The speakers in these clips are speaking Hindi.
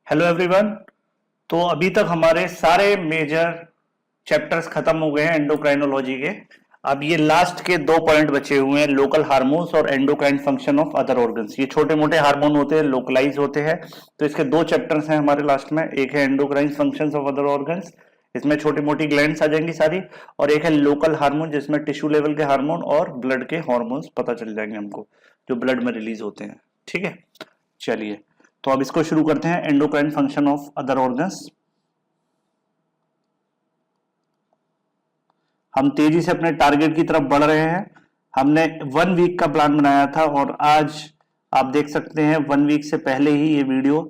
Hello everyone. तो अभी तक हमारे सारे मेजर चैप्टर्स खत्म हो गए हैं एंडोक्राइनोलॉजी के। अब ये लास्ट के 2 पॉइंट बचे हुए हैं, लोकल हार्मोन्स और endocrine function of other organs. ये छोटे मोटे हार्मोन होते हैं, लोकलाइज होते हैं। तो इसके 2 चैप्टर्स हैं हमारे लास्ट में। एक है endocrine functions of other organs, इसमें छोटी मोटी ग्लैंड्स आ जाएंगी सारी, और एक है लोकल हार्मोन जिसमें टिश्यू लेवल के हार्मोन और ब्लड के हार्मोन्स पता चल जाएंगे हमको, जो ब्लड में रिलीज होते हैं। ठीक है, चलिए तो अब इसको शुरू करते हैं, endocrine function of other organs. हम तेजी से अपने टारगेट की तरफ बढ़ रहे हैं। हमने 1 वीक का प्लान बनाया था और आज आप देख सकते हैं 1 वीक से पहले ही ये वीडियो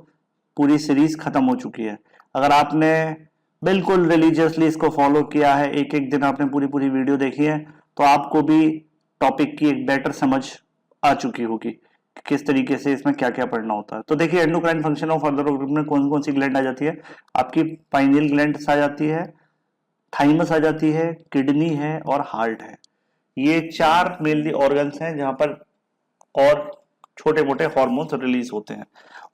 पूरी सीरीज खत्म हो चुकी है। अगर आपने बिल्कुल रिलीजियसली इसको फॉलो किया है, एक एक दिन आपने पूरी पूरी वीडियो देखी है, तो आपको भी टॉपिक की एक बेटर समझ आ चुकी होगी कि किस तरीके से इसमें क्या क्या पढ़ना होता है। तो देखिए, endocrine function of other organ में कौन कौन सी ग्लैंड आ जाती है। आपकी पाइनियल ग्लैंड आ जाती है, थाइमस आ जाती है, किडनी है और हार्ट है। ये 4 मेनली ऑर्गन्स हैं जहां पर और छोटे मोटे हार्मोन्स रिलीज होते हैं।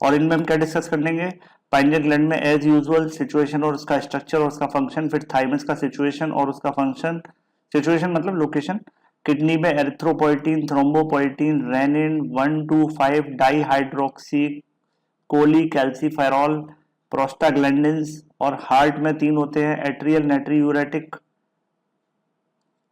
और इनमें हम क्या डिस्कस कर लेंगे। पाइनियल ग्लैंड में एज यूजुअल सिचुएशन और उसका स्ट्रक्चर और उसका फंक्शन, फिर थाइमस का सिचुएशन और उसका फंक्शन, सिचुएशन मतलब लोकेशन। किडनी में erythropoietin, thrombopoietin, renin, 1,2,5 dihydroxy cholecalciferol, prostaglandins. और हार्ट में 3 होते हैं, atrial natriuretic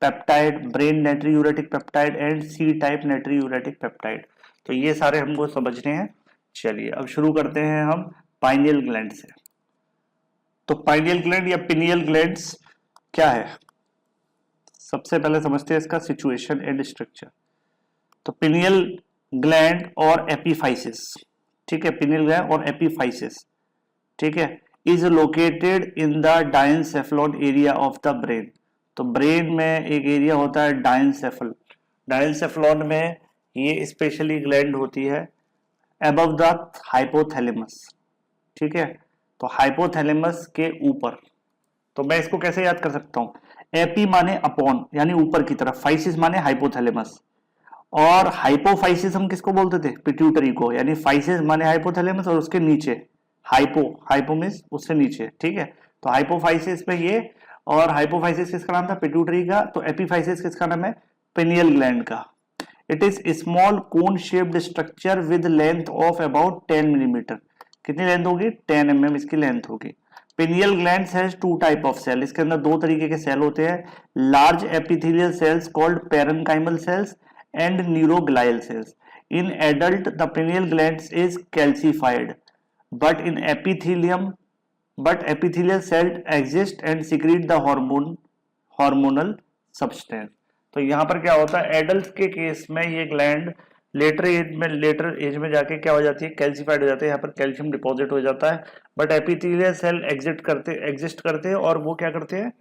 peptide, brain natriuretic peptide and C type natriuretic peptide. तो ये सारे हमको समझने हैं। चलिए अब शुरू करते हैं हम पाइनियल ग्लैंड से। तो पाइनियल ग्लैंड या पिनियल ग्लैंड्स क्या है, सबसे पहले समझते हैं इसका सिचुएशन एंड स्ट्रक्चर। तो पिनियल ग्लैंड और एपिफाइसिस, ठीक है, पिनियल ग्लैंड और एपिफाइसिस, ठीक है, is located in the diencephalon area of the brain. तो ब्रेन में एक एरिया होता है डायनसेफल, डायनसेफलॉन में ये स्पेशली ग्लैंड होती है अबव द हाइपोथैलेमस, ठीक है। तो हाइपोथैलेमस के ऊपर। तो मैं इसको कैसे याद कर सकता हूं, एपी माने अपॉन यानी ऊपर की तरफ, फाइसिस माने हाइपोथैलेमस। और हाइपोफाइसिस हम किसको बोलते थे, पिट्यूटरी को, यानी फाइसिस माने हाइपोथैलेमस और उसके नीचे हाइपो, हाइपो मींस उससे नीचे, ठीक है। तो हाइपोफाइसिस पे ये, और हाइपोफाइसिस किसका नाम था, पिट्यूटरी का। तो एपिफाइसिस किसका नाम है, पिनियल ग्लैंड का। It is small cone shaped structure with length of about 10 millimetre. कितनी लेंथ होगी, 10 mm इसकी लेंथ होगी। Pineal gland has 2 type of cell, इसके अंदर 2 तरीके के सेल होते हैं, large epithelial cells called parenchymal cells and neuroglial cells. In adult the pineal gland is calcified but in epithelial cell exist and secrete the hormonal substance। तो यहाँ पर क्या होता है, एडल्ट के केस में ये ग्लैंड लेटर एज में जाके क्या हो जाती है, कैल्सिफाइड हो जाते हैं, यहाँ पर कैल्शियम डिपॉजिट हो जाता है। बट एपिथेलियल सेल एग्जिस्ट करते हैं और वो क्या करते हैं,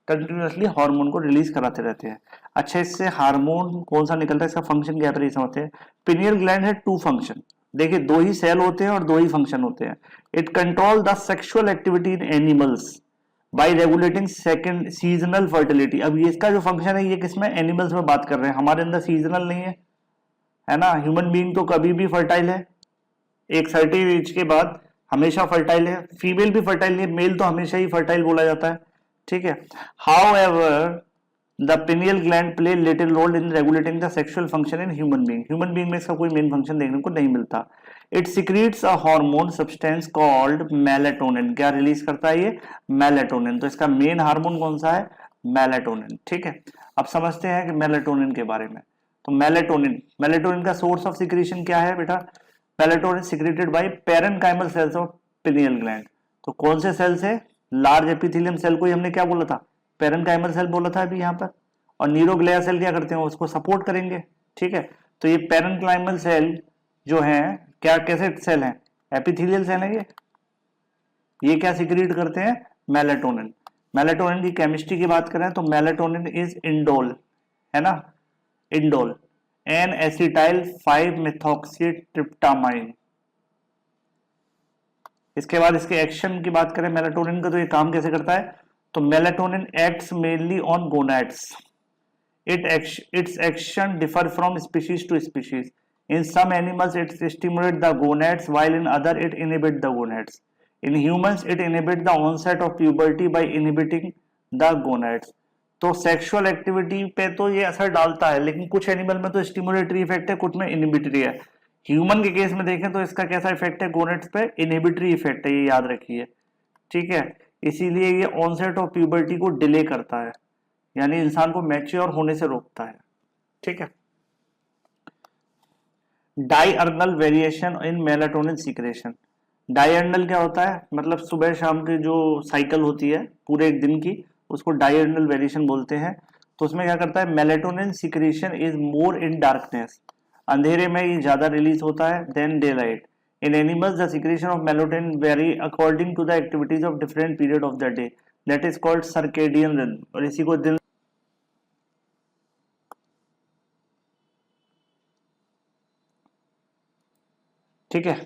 कंटिन्यूसली हार्मोन को रिलीज कराते रहते हैं। अच्छा, इससे हार्मोन कौन सा निकलता है, इसका फंक्शन क्या है, समझते हैं। पिनियल ग्लैंड है 2 फंक्शन, देखिए 2 ही सेल होते हैं और 2 ही फंक्शन होते हैं। It control the sexual activity in animals bye regulating second seasonal fertility. अब ये इसका जो फंक्शन है ये किसमें, एनिमल्स में बात कर रहे हैं, हमारे अंदर सीजनल नहीं है ना। ह्यूमन बीइंग तो कभी भी फर्टाइल है, एक सर्टेन एज के बाद हमेशा फर्टाइल है। फीमेल भी फर्टाइल है, मेल तो हमेशा ही फर्टाइल बोला जाता है, ठीक है। However the pineal gland play little role in regulating the sexual function in human being. Human being में इसका कोई मेन फंक्शन देखने को नहीं मिलता। It secretes a hormone substance called melatonin. क्या रिलीज करता है ये, मेलाटोनिन। तो इसका मेन हार्मोन कौन सा है, मेलाटोनिन, ठीक है। अब समझते हैं कि मेलाटोनिन के बारे में। तो मेलाटोनिन का सोर्स ऑफ सिक्रीशन क्या है बेटा, melatonin secreted by parenchymal cells of pineal gland. तो कौन से सेल्स है, लार्ज एपिथेलियम सेल को ही हमने क्या बोला था, पेरेन्काइमल सेल बोला था अभी यहाँ पर। और न्यूरोग्लिया सेल क्या करते हैं, उसको सपोर्ट करेंगे, ठीक है। तो ये पेरेन्काइमल सेल जो है क्या, कैसे सेल हैं, एपिथेलियल सेल है ये क्या सिक्रीट करते हैं, मेलाटोनिन। मेलाटोनिन की केमिस्ट्री की बात करें तो मेलाटोनिन इज इंडोल, है ना, indole N acetyl 5 methoxy tryptamine. इसके बाद इसके एक्शन की बात करें मेलाटोनिन का, तो ये काम कैसे करता है, तो melatonin acts mainly on gonads. its action differ from species to species. In some animals it stimulates the gonads while in other it inhibits the gonads. In humans it inhibit the onset of puberty by inhibiting the gonads. तो सेक्सुअल एक्टिविटी पे तो ये असर डालता है, लेकिन कुछ एनिमल में तो स्टिमुलेटरी इफेक्ट है, कुछ में इनहिबिटरी है। ह्यूमन के केस में देखें तो इसका कैसा इफेक्ट है गोनेड्स पे, इनहिबिटरी इफेक्ट है, ये याद रखिए, ठीक है। इसीलिए ये ऑनसेट ऑफ प्यूबर्टी को डिले करता है, यानी इंसान को मैच्योर होने से रोकता है, ठीक है। डायअर्नल वेरिएशन इन मेलाटोनिन सीक्रेशन। डायअर्नल क्या होता है, मतलब सुबह शाम की जो साइकिल होती है पूरे एक दिन की, उसको डायअर्नल वेरिएशन बोलते हैं। तो उसमें क्या करता है, melatonin secretion is more in darkness, अंधेरे में ये ज्यादा रिलीज होता है then day light. In animals the secretion of melatonin vary according to the activities of different period of the day, that is called circadian rhythm. और इसी को दिन, ठीक है,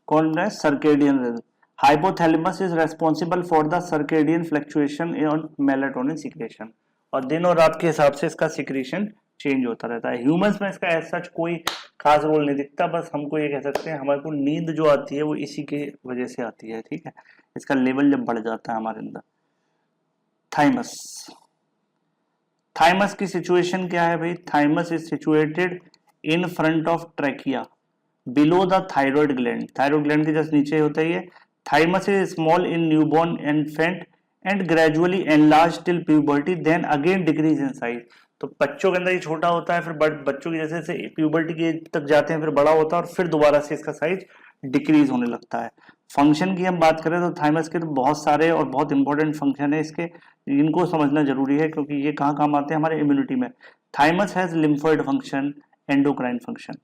कौन है, circadian rhythm. Hypothalamus is responsible for the circadian fluctuation in melatonin secretion, और दिन और रात के हिसाब से इसका सीक्रेशन चेंज होता रहता है। ह्यूमंस में इसका ऐसा सच कोई खास रोल नहीं दिखता, बस हमको ये कह सकते हैं हमारे को नींद जो आती है वो इसी के वजह से आती है, ठीक है, इसका लेवल जब बढ़ जाता है हमारे अंदर। थाइमस, थाइमस की सिचुएशन क्या है भाई, thymus is situated in front of trachea below the thyroid gland, thyroid gland के जस्ट नीचे होता है ये। Thymus is small in newborn infant and gradually enlarge till puberty then again decrease in size. तो बच्चों के अंदर ये छोटा होता है, फिर बच्चों की जैसे जैसे प्यूबर्टी के तक जाते हैं फिर बड़ा होता है, और फिर दोबारा से इसका साइज डिक्रीज होने लगता है। फंक्शन की हम बात करें तो थाइमस के तो बहुत सारे और बहुत इंपॉर्टेंट फंक्शन है इसके, इनको समझना जरूरी है क्योंकि ये कहाँ काम आते हैं हमारे इम्यूनिटी में। Thymus has lymphoid function, endocrine function.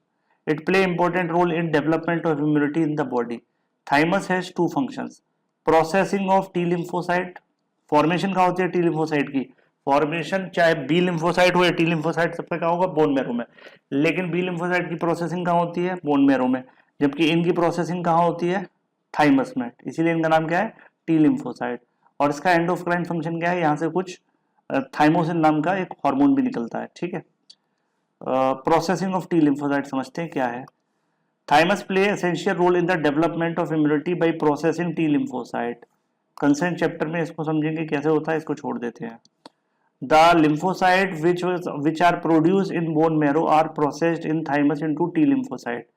It play important role in development of immunity in the body. Thymus has two functions. Processing of T lymphocyte. Formation कहाँ होती है T lymphocyte की? Formation चाहे B lymphocyte हो या T lymphocyte, सबका क्या होगा, बोन मैरो में। लेकिन B lymphocyte की प्रोसेसिंग कहाँ होती है, बोन मैरो में, जबकि इनकी प्रोसेसिंग कहाँ होती है, थाइमस में। इसीलिए इनका नाम क्या है, T lymphocyte। और इसका एंडोक्राइन फंक्शन क्या है, यहाँ से कुछ थाइमोसिन नाम का एक हार्मोन भी निकलता है, ठीक है। प्रोसेसिंग ऑफ टी लिम्फोसाइट समझते हैं क्या है। Thymus play essential role in the development of immunity by processing T lymphocyte. कंसेंट चैप्टर में इसको समझेंगे कैसे होता है, इसको छोड़ देते हैं। The lymphocyte which are produce in bone marrow are processed in thymus into T lymphocyte,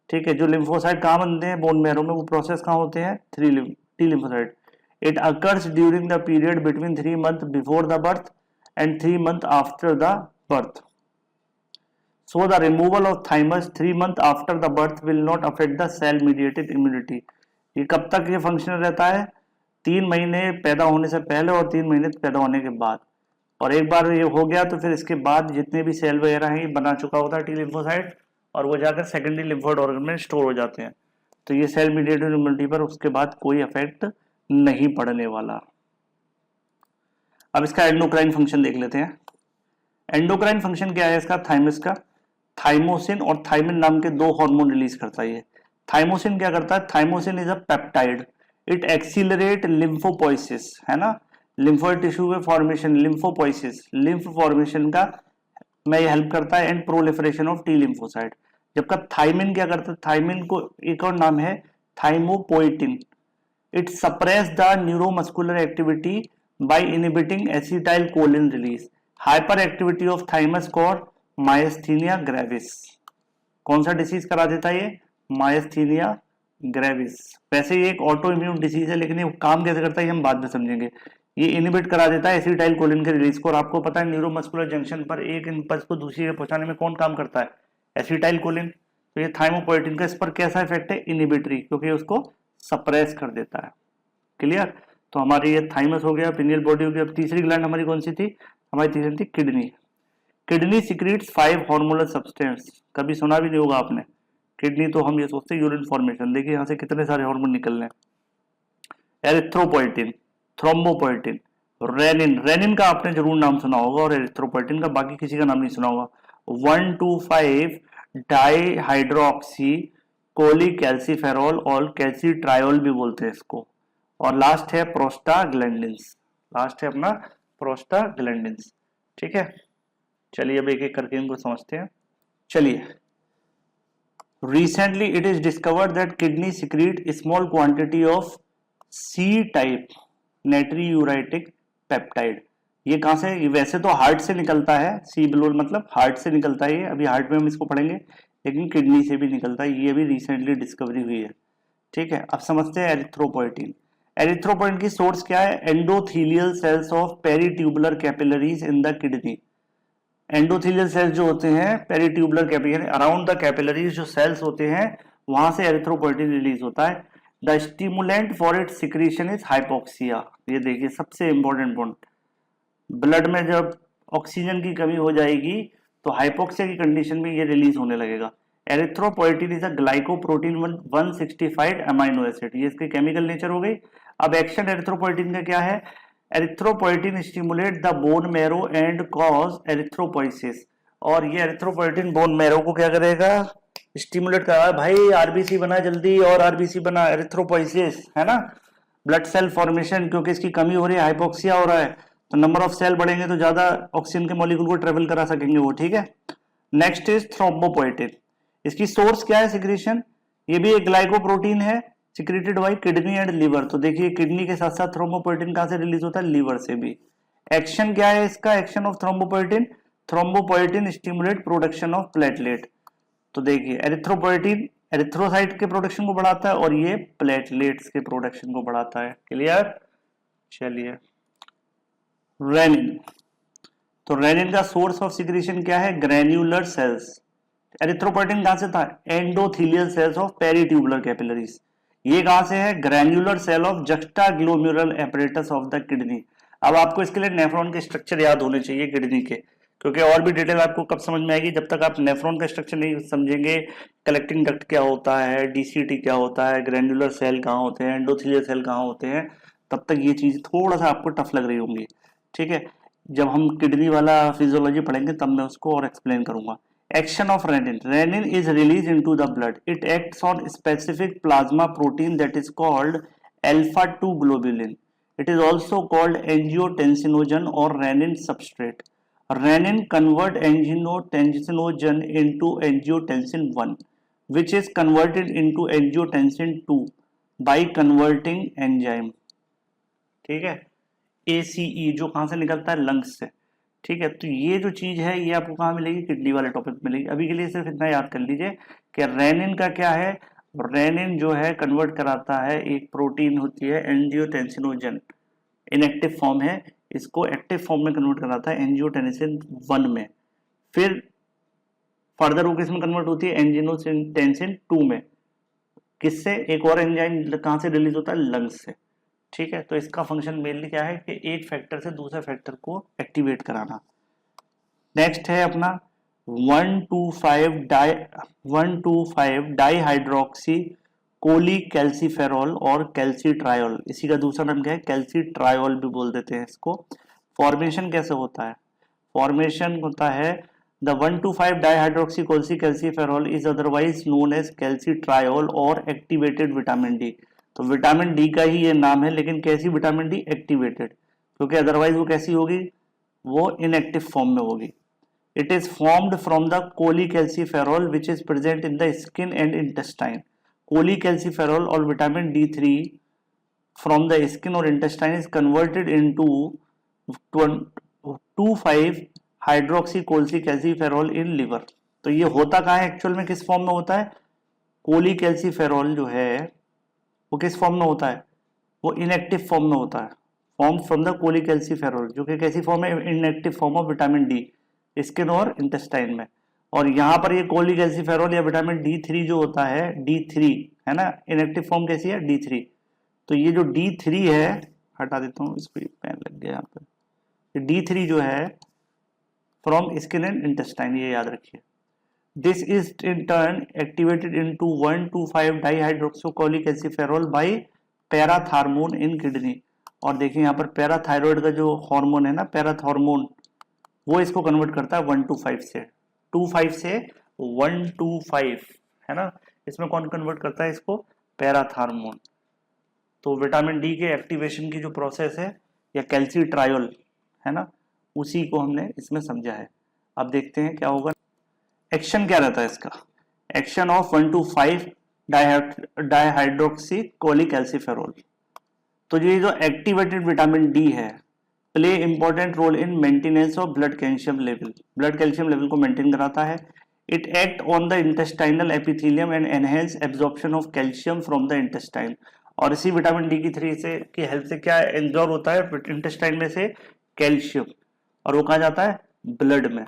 ठीक है। जो लिम्फोसाइट कहाँ बनते हैं, बोन मैरो में, वो प्रोसेस कहाँ होते हैं, T lymphocyte. It occurs during the period between 3 months before the birth and 3 months after the birth. So the removal of thymus 3 months after the birth will not affect the cell mediated immunity। ये कब तक ये फंक्शन रहता है, 3 महीने पैदा होने से पहले और 3 महीने पैदा होने के बाद। और एक बार ये हो गया तो फिर इसके बाद जितने भी सेल वगैरह हैं ये बना चुका होता है टी लिम्फोसाइट, और वो जाकर सेकेंडरी लिम्फोइड ऑर्गन में स्टोर हो जाते हैं। तो ये सेल मीडिएटेड इम्यूनिटी पर उसके बाद कोई इफेक्ट नहीं पड़ने वाला। अब इसका एंडोक्राइन फंक्शन देख लेते हैं। एंडोक्राइन फंक्शन क्या है इसका, थाइमस का, थाइमोसिन और थाइमिन नाम के 2 हार्मोन रिलीज करता है ये। थाइमोसिन क्या करता है, thymosin is a peptide, it accelerate lymphopoiesis, है ना, लिम्फोइड टिश्यू के फॉर्मेशन, लिम्फोपोइसिस, लिम्फ फॉर्मेशन का में ये हेल्प करता है, and proliferation of T lymphocyte. जबकि थाइमिन क्या करता है, थाइमिन को एक और नाम है thymopoietin, it suppress the neuromuscular activity by inhibiting acetylcholine release. Hyperactivity of thymus cause myasthenia gravis. कौन सा डिसीज करा देता है ये, मायस्थीनिया ग्रेविस। वैसे ये एक ऑटो इम्यून डिसीज है, लेकिन ये काम कैसे करता है हम बाद में समझेंगे। ये इनहिबिट करा देता है एसिटाइल कोलिन के रिलीज को, और आपको पता है न्यूरोमस्कुलर जंक्शन पर एक इंपल्स को दूसरी जगह पहुंचाने में कौन काम करता है, एसिटाइल कोलिन। तो ये थाइमोपोइटिन का इस पर कैसा इफेक्ट है, इनहिबिटरी, क्योंकि उसको सप्रेस कर देता है। क्लियर। तो हमारी ये थाइमस हो गया, पिनियल बॉडी हो गया। अब तीसरी ग्लैंड हमारी कौन सी थी, हमारी तीसरी थी kidney. Kidney secretes 5 hormonal substance, कभी सुना भी नहीं होगा आपने। किडनी तो हम ये सोचते हैं यूरिन फॉर्मेशन, देखिए यहाँ से कितने सारे हार्मोन निकल रहे हैं। एरिथ्रोपोइटिन, थ्रोम्बोपोइटिन, रेनिन, रेनिन का आपने जरूर नाम सुना होगा, और एरिथ्रोपोइटिन का बाकी किसी का नाम नहीं सुना होगा। 1,2,5 डाईहाइड्रोक्सी कोलीकैल्सिफेरॉल और कैल्सिट्रायोल भी बोलते हैं इसको। और लास्ट है प्रोस्टाग्लैंडिन्स, लास्ट है अपना प्रोस्टाग्लैंडिन्स, ठीक है। चलिए अब एक एक करके इनको समझते हैं। चलिए, recently it is discovered that kidney secrete small quantity of C type natriuretic peptide. ये कहाँ से, ये वैसे तो हार्ट से निकलता है, सी बिलोल मतलब हार्ट से निकलता है, ये अभी हार्ट में हम इसको पढ़ेंगे, लेकिन किडनी से भी निकलता है, ये भी रिसेंटली डिस्कवरी हुई है। ठीक है, अब समझते हैं एरिथ्रोपोइटिन। एरिथ्रोपोइटिन की सोर्स क्या है? Endothelial cells of peritubular capillaries in the kidney. Endothelial cells जो होते हैं peritubular capillary around the capillaries जो सेल्स होते हैं, वहां से एरिथ्रोपोइटिन रिलीज होता है। The stimulant for it secretion is hypoxia. ये देखिए सबसे इंपॉर्टेंट पॉइंट, ब्लड में जब ऑक्सीजन की कमी हो जाएगी तो हाइपोक्सिया की कंडीशन में ये रिलीज होने लगेगा। Erythropoietin is a glycoprotein 165 amino acid, ये इसके केमिकल नेचर हो गई। अब एक्शन एरिथ्रोपोइटिन का क्या है? Erythropoietin stimulate the bone marrow and cause erythropoiesis. और ये एरिथ्रोपोइटिन बोन मैरो को क्या करेगा? स्टिमुलेट करा, भाई आरबीसी बना जल्दी, और आरबीसी बना, एरिथ्रोपोइसिस है ना, ब्लड सेल फॉर्मेशन, क्योंकि इसकी कमी हो रही है, हाइपोक्सिया हो रहा है, तो नंबर ऑफ सेल बढ़ेंगे तो ज्यादा ऑक्सीजन के मॉलिक्यूल को ट्रेवल करा सकेंगे वो। ठीक है, नेक्स्ट इज थ्रोम्बोपोइटिन। इसकी सोर्स क्या है सिक्रीशन? ये भी एक ग्लाइकोप्रोटीन है secreted by kidney and liver. तो देखिए किडनी के साथ साथ थ्रोम्बोपोइटिन कहां से रिलीज होता है? लिवर से भी। एक्शन क्या है इसका? Action of thrombopoietin, thrombopoietin stimulate production of platelet. तो देखिए एरिथ्रोपोइटिन एरिथ्रोसाइट के प्रोडक्शन को बढ़ाता है और ये प्लेटलेट्स के प्रोडक्शन को बढ़ाता है। क्लियर? चलिए, रेनिन। तो रेनिन का सोर्स ऑफ सिक्रीशन क्या है? Granular sales. एरिथ्रोपोइटिन कहां से था? Endothelial cells of peritubular capillaries. ये कहां से है? Granular cell of juxtaglomerular apparatus of the kidney. अब आपको इसके लिए नेफ्रॉन के स्ट्रक्चर याद होने चाहिए किडनी के, क्योंकि और भी डिटेल आपको कब समझ में आएगी, जब तक आप नेफ्रॉन का स्ट्रक्चर नहीं समझेंगे, कलेक्टिंग डक्ट क्या होता है, डीसीटी क्या होता है, ग्रैन्युलर सेल कहाँ होते हैं, एंडोथीलियल सेल कहाँ होते हैं, तब तक ये चीज थोड़ा सा आपको टफ लग रही होंगी। ठीक है, जब हम किडनी वाला फिजियोलॉजी पढ़ेंगे तब मैं उसको और एक्सप्लेन करूंगा। Action of renin. Renin is released into the blood. It acts on specific plasma protein that is called alpha-2 globulin. It is also called angiotensinogen or renin substrate. Renin convert angiotensinogen into angiotensin 1, which is converted into angiotensin 2 by converting enzyme. ठीक है, ACE जो कहां से निकलता है? लंग्स से। ठीक है, तो ये जो चीज है ये आपको कहाँ मिलेगी? किडनी वाले टॉपिक मिलेगी। अभी के लिए सिर्फ इतना याद कर लीजिए कि रेनिन का क्या है? रेनिन जो है कन्वर्ट कराता है, एक प्रोटीन होती है एंजियोटेंसिनोजन, इनएक्टिव फॉर्म है, इसको एक्टिव फॉर्म में कन्वर्ट कराता है एंजियोटेंसिन 1 में, फिर फर्दर वो किस में कन्वर्ट होती है? एंजियोटेंसिन 2 में। किससे? एक और एंजाइम कहाँ से रिलीज होता है? लंग्स से। ठीक है, तो इसका फंक्शन मेनली क्या है कि एक फैक्टर से दूसरे फैक्टर को एक्टिवेट कराना। नेक्स्ट है अपना 1,2,5 डाईहाइड्रोक्सी कोलीकैल्सीफेरॉल और कैल्सीट्रायोल। इसी का दूसरा नाम क्या है? कैल्सीट्रायोल भी बोल देते हैं इसको। फॉर्मेशन कैसे होता है? फॉर्मेशन होता है the 1,2,5 dihydroxy cholecalciferol is otherwise known as calcitriol और एक्टिवेटेड विटामिन डी। तो विटामिन डी का ही ये नाम है, लेकिन कैसी विटामिन डी? एक्टिवेटेड, क्योंकि अदरवाइज वो कैसी होगी? वो इनएक्टिव फॉर्म में होगी। It is formed from the cholecalciferol which is present in the skin and intestine. Cholecalciferol और vitamin D3 from the skin और intestine is converted into 2,5 hydroxy cholecalciferol in liver. तो ये होता कहाँ है एक्चुअल में? किस फॉर्म में होता है? कोलीकैल्सीफेरॉल जो है वो किस फॉर्म में होता है? वो इनएक्टिव फॉर्म में होता है, फॉर्म फ्रॉम द कोलीकैल्सीफेरॉल, जो कि कैसी फॉर्म है? Inactive form of vitamin D, skin और इंटेस्टाइन में। और यहाँ पर ये कोलीकैल्सीफेरॉल या विटामिन D3 जो होता है, D3 है ना, इनएक्टिव फॉर्म कैसी है? D3। तो ये जो D3 है, हटा देता हूँ इसको, पेन लग गया यहाँ पे। D3 जो है फ्रॉम स्किन एंड इंटेस्टाइन, ये याद रखिए। This is in turn activated into 1,2,5 dihydroxycholecalciferol by parathormone in kidney. और देखिए यहाँ पर पैराथायरॉयड का जो हार्मोन है ना, पैराथार्मोन, वो इसको कन्वर्ट करता है 1,2,5 से 2,5 से 1,2,5 है ना। इसमें कौन कन्वर्ट करता है इसको? पैराथार्मोन। तो विटामिन डी के एक्टिवेशन की जो प्रोसेस है या कैल्सीट्रायोल है ना, उसी को हमने इसमें समझा है। अब देखते हैं क्या होगा। एक्शन क्या रहता है इसका? Action of 1,2,5 dihydroxy cholecalciferol. तो ये जो एक्टिवेटेड विटामिन डी है play important role in maintenance of blood calcium level, blood calcium level को मेंटेन कराता है। It act on the intestinal epithelium and enhance absorption of calcium from the intestine. और इसी विटामिन डी की हेल्प से क्या एब्जॉर्ब होता है इंटेस्टाइन में से कैल्शियम, और वो कहा जाता है ब्लड में।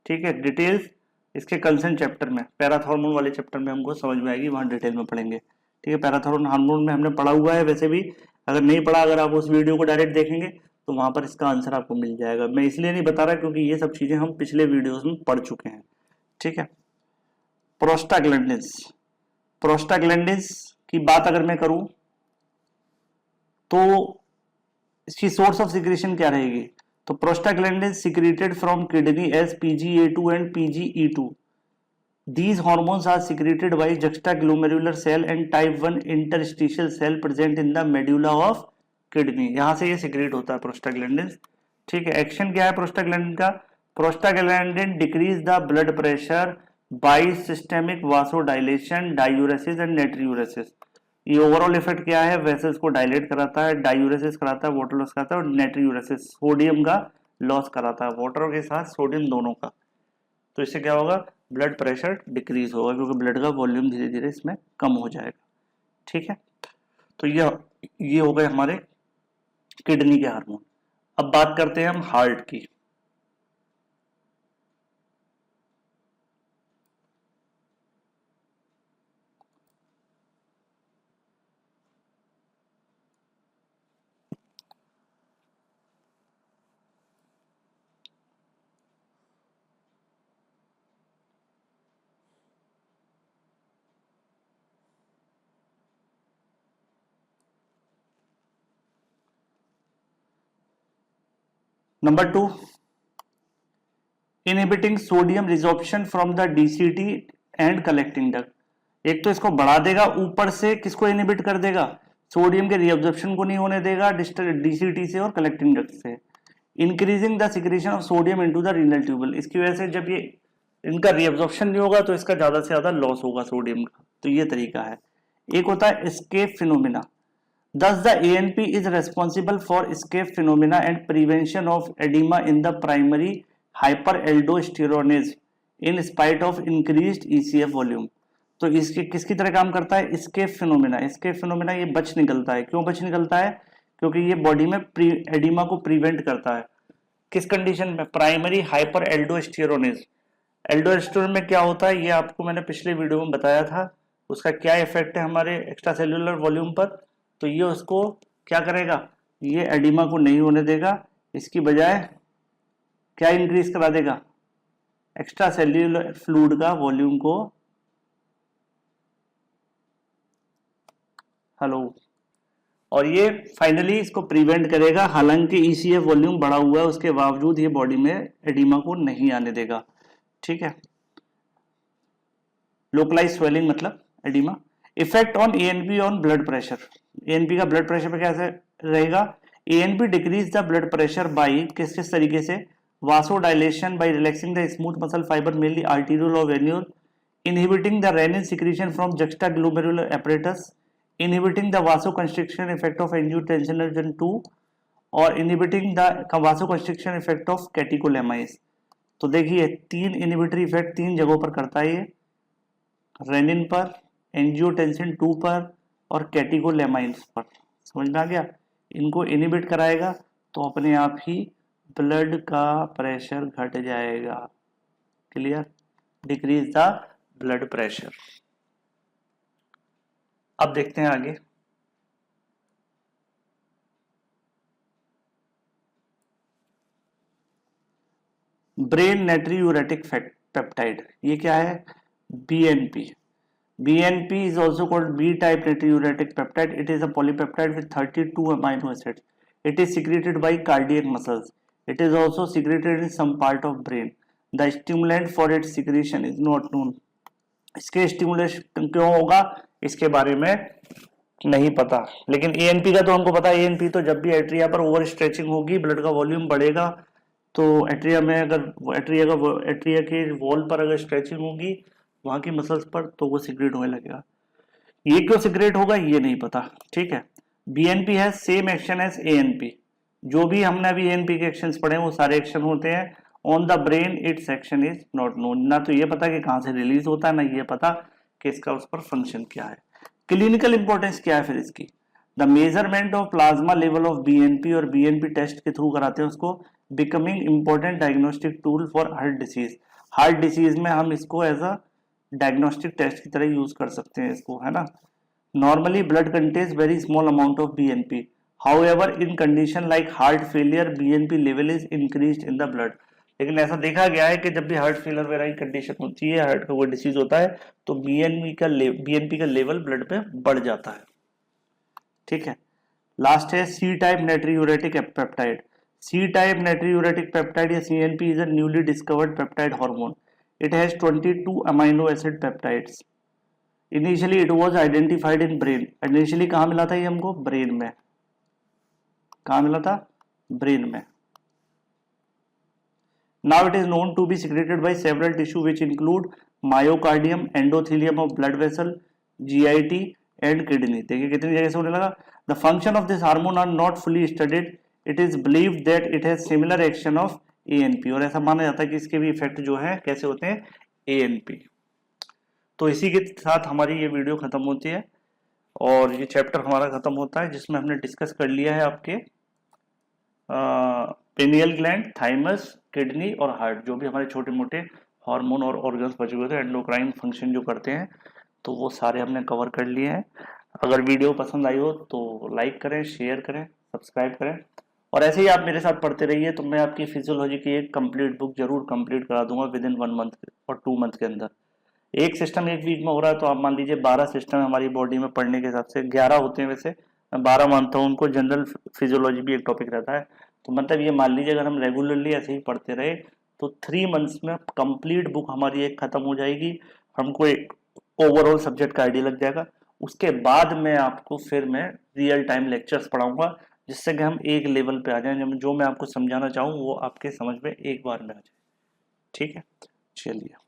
ठीक है, डिटेल्स इसके कंसर्न चैप्टर में, पैराथॉर्मोन वाले चैप्टर में हमको समझ में आएगी, वहां डिटेल में पढ़ेंगे। ठीक है, पैराथॉर्मोन हार्मोन में हमने पढ़ा हुआ है, वैसे भी अगर नहीं पढ़ा, अगर आप उस वीडियो को डायरेक्ट देखेंगे तो वहां पर इसका आंसर आपको मिल जाएगा। मैं इसलिए नहीं बता रहा क्योंकि ये सब चीजें हम पिछले वीडियोस में पढ़ चुके हैं। ठीक है, प्रोस्टाग्लैंडिन्स, प्रोस्टाग्लैंडिन्स की बात अगर मैं करूं तो इसकी सोर्स ऑफ सिक्रेशन क्या रहेगी? तो prostaglandins secreted from kidney as PGA2 and PGE2। These hormones are secreted by juxtaglomerular cell and type 1 interstitial cell present in the medulla of kidney। यहां से ये सिक्रेट होता है प्रोस्टाग्लैंडिन। ठीक है, एक्शन क्या है प्रोस्टाग्लैंडिन का? Prostaglandin decrease the blood pressure by systemic vasodilation, diuresis and natriuresis. ये ओवरऑल इफेक्ट क्या है? वेसल्स को डायलेट कराता है, डायूरेसिस कराता है, वाटर लॉस कराता है, और नेट्रियूरेसिस सोडियम का लॉस कराता है, वाटर के साथ सोडियम दोनों का। तो इससे क्या होगा? ब्लड प्रेशर डिक्रीज होगा क्योंकि ब्लड का वॉल्यूम धीरे धीरे इसमें कम हो जाएगा। ठीक है, तो ये हो गए हमारे किडनी के हार्मोन। अब बात करते हैं हम हार्ट की। Number 2, inhibiting sodium resorption from the DCT and collecting duct. एक तो इसको बढ़ा देगा, ऊपर से किसको इनहिबिट कर देगा? सोडियम के रिअब्जॉर्प्शन को नहीं होने देगा DCT से और कलेक्टिंग डक्ट से। Increasing the secretion of sodium into the renal tubule. इसकी वजह से जब ये इनका रिअब्जॉर्प्शन नहीं होगा तो इसका ज्यादा से ज्यादा लॉस होगा सोडियम का। तो ये तरीका है। एक होता है escape phenomena. Thus, the ANP is responsible for escape phenomena and prevention of edema in the primary hyperaldosteronism in spite of increased ECF volume। तो इसके किसकी तरह काम करता है? escape phenomena। escape phenomena ये बच निकलता है। क्यों बच निकलता है? क्योंकि ये बॉडी में एडिमा को प्रिवेंट करता है। किस कंडीशन में? Primary hyper aldosteronism. एल्डोस्टेरोन में क्या होता है ये आपको मैंने पिछले वीडियो में बताया था। उसका क्या इफेक्ट है हमारे एक्स्ट्रा सेल्यूलर वॉल्यूम पर? तो ये उसको क्या करेगा? ये एडिमा को नहीं होने देगा, इसकी बजाय क्या इंक्रीज करा देगा? एक्स्ट्रा सेल्यूलर फ्लूइड का वॉल्यूम को। हेलो। और ये फाइनली इसको प्रिवेंट करेगा। हालांकि ECF वॉल्यूम बढ़ा हुआ है उसके बावजूद ये बॉडी में एडिमा को नहीं आने देगा। ठीक है, लोकलाइज स्वेलिंग मतलब oedema. Effect on ANP on blood pressure. ANP का ब्लड प्रेशर पे कैसे रहेगा? ANP decrease the blood pressure by किस किस तरीके से? Vasodilation by relaxing the smooth muscle fibre mainly arterial और venule, inhibiting the renin secretion from juxtaglomerular apparatus, inhibiting the vasoconstriction effect of angiotensinogen 2 और inhibiting the vasoconstriction effect of catecholamines. तो देखिए 3 इनहिबिटरी इफेक्ट 3 जगहों पर करता है ये, रेनिन पर, एंजियोटेंसिन 2 पर और कैटिकोलेमाइन्स पर। समझ में आ गया? इनको इनहिबिट कराएगा तो अपने आप ही ब्लड का प्रेशर घट जाएगा। Clear? Decrease the blood pressure. अब देखते हैं आगे। ब्रेन नाइट्रियूरेटिक पेप्टाइड, ये क्या है? BNP। BNP is also called B-type natriuretic peptide. It is a polypeptide with 32 amino acids. It is secreted by cardiac muscles. It is also secreted in some part of brain. The stimulant for its secretion is not known. इसके स्टिमुलेशन क्यों होगा इसके बारे में नहीं पता, लेकिन ANP का तो हमको पता है। ANP तो जब भी एट्रिया पर ओवर स्ट्रेचिंग होगी, ब्लड का वॉल्यूम बढ़ेगा, तो एट्रिया में अगर एट्रिया के वॉल पर अगर स्ट्रेचिंग होगी वहां की मसल्स पर, तो वो सिक्रेट होने लगेगा। ये क्यों सिक्रेट होगा ये नहीं पता। ठीक है, BNP has same action as ANP। जो भी हमने अभी ANP के एक्शंस पढ़े हैं वो सारे एक्शन होते हैं। On the brain it's action is not known. ना तो ये पता कि कहाँ से रिलीज होता है, ना ये पता कि इसका उस पर फंक्शन क्या है। क्लिनिकल इंपॉर्टेंस क्या है फिर इसकी? The measurement of plasma level of BNP और BNP टेस्ट के थ्रू कराते हैं उसको। Becoming important diagnostic tool for heart disease. Heart disease में हम इसको एज अ डायग्नोस्टिक टेस्ट की तरह यूज कर सकते हैं इसको, है ना। Normally, blood contains very small amount of BNP. However, in condition like heart failure, BNP level is increased in the blood. लेकिन ऐसा देखा गया है कि जब भी हार्ट फेलियर वगैरह की कंडीशन होती है, हार्ट का कोई डिसीज होता है, तो BNP का लेवल ब्लड पे बढ़ जाता है। ठीक है। लास्ट है C type natriuretic peptide. C type natriuretic peptide या CNP is a newly discovered peptide hormone. It has 22 amino acid peptides. Initially it was identified in brain. Initially कहाँ मिला था ये हमको? ब्रेन में। कहाँ मिला था? ब्रेन में। Now it is known to be secreted by several tissue which include myocardium, endothelium of blood vessel, GIT and kidney. देखिए कितनी जगह से होने लगा। The function of this hormone are not fully studied. It is believed that it has similar action of ANP। और ऐसा माना जाता है कि इसके भी इफेक्ट जो है कैसे होते हैं? ANP। तो इसी के साथ हमारी ये वीडियो खत्म होती है और ये चैप्टर हमारा खत्म होता है, जिसमें हमने डिस्कस कर लिया है आपके पेनियल ग्लैंड, थाइमस, किडनी और हार्ट, जो भी हमारे छोटे मोटे हार्मोन और ऑर्गन्स बचे हुए थे, एंडोक्राइन फंक्शन जो करते हैं, तो वो सारे हमने कवर कर लिए हैं। अगर वीडियो पसंद आई हो तो लाइक करें, शेयर करें, सब्सक्राइब करें और ऐसे ही आप मेरे साथ पढ़ते रहिए। तो मैं आपकी फिजियोलॉजी की एक कंप्लीट बुक जरूर कंप्लीट करा दूंगा विद इन 1 मंथ और 2 मंथ के अंदर। एक सिस्टम एक वीक में हो रहा है तो आप मान लीजिए 12 सिस्टम हमारी बॉडी में पढ़ने के हिसाब से 11 होते हैं, वैसे मैं 12 मानता हूँ उनको। जनरल फिजियोलॉजी भी एक टॉपिक रहता है, तो मतलब ये मान लीजिए अगर हम रेगुलरली ऐसे ही पढ़ते रहे तो 3 मंथ्स में कंप्लीट बुक हमारी एक खत्म हो जाएगी। हमको एक ओवरऑल सब्जेक्ट का आइडिया लग जाएगा। उसके बाद में आपको फिर मैं रियल टाइम लेक्चर्स पढ़ाऊंगा, जिससे कि हम एक लेवल पे आ जाएं, जो मैं आपको समझाना चाहूँ वो आपके समझ में एक बार में आ जाए। ठीक है, चलिए।